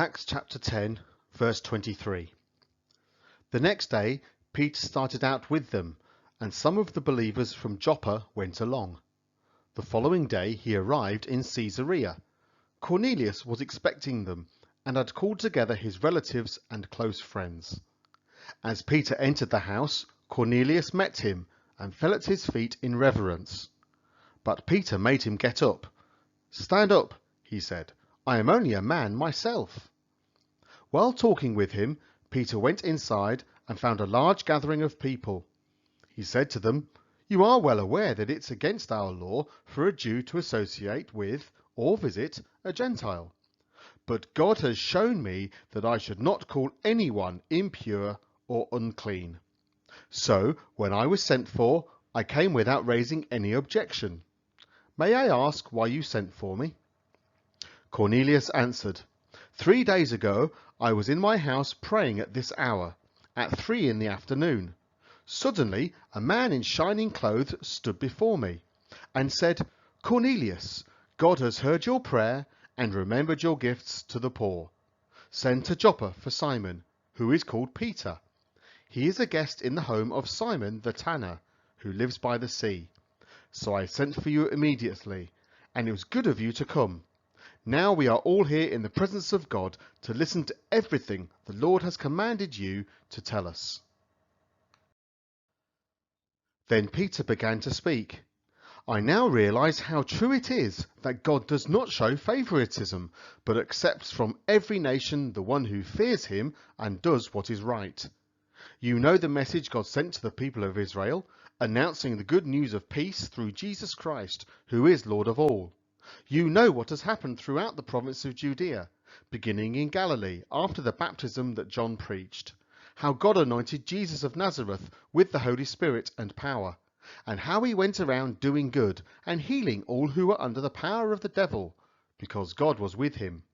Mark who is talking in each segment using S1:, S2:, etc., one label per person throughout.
S1: Acts chapter 10, verse 23. The next day, Peter started out with them, and some of the believers from Joppa went along. The following day he arrived in Caesarea. Cornelius was expecting them, and had called together his relatives and close friends. As Peter entered the house, Cornelius met him, and fell at his feet in reverence. But Peter made him get up. "Stand up," he said. "I am only a man myself." While talking with him, Peter went inside and found a large gathering of people. He said to them, "You are well aware that it's against our law for a Jew to associate with or visit a Gentile. But God has shown me that I should not call anyone impure or unclean. So, when I was sent for, I came without raising any objection. May I ask why you sent for me?" Cornelius answered, 3 days ago I was in my house praying at this hour, at 3 in the afternoon. Suddenly a man in shining clothes stood before me, and said, 'Cornelius, God has heard your prayer and remembered your gifts to the poor. Send to Joppa for Simon, who is called Peter. He is a guest in the home of Simon the tanner, who lives by the sea.' So I sent for you immediately, and it was good of you to come. Now we are all here in the presence of God to listen to everything the Lord has commanded you to tell us." Then Peter began to speak. "I now realize how true it is that God does not show favoritism, but accepts from every nation the one who fears him and does what is right. You know the message God sent to the people of Israel, announcing the good news of peace through Jesus Christ, who is Lord of all. You know what has happened throughout the province of Judea, beginning in Galilee after the baptism that John preached, how God anointed Jesus of Nazareth with the Holy Spirit and power, and how he went around doing good and healing all who were under the power of the devil, because God was with him.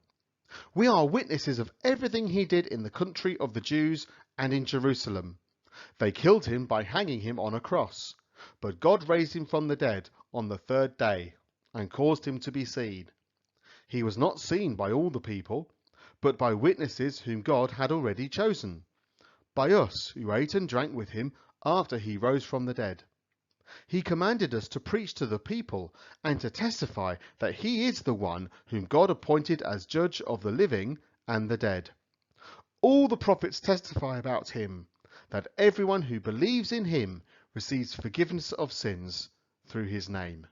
S1: We are witnesses of everything he did in the country of the Jews and in Jerusalem. They killed him by hanging him on a cross, but God raised him from the dead on the 3rd day, and caused him to be seen. He was not seen by all the people, but by witnesses whom God had already chosen, by us who ate and drank with him after he rose from the dead. He commanded us to preach to the people and to testify that he is the one whom God appointed as judge of the living and the dead. All the prophets testify about him, that everyone who believes in him receives forgiveness of sins through his name."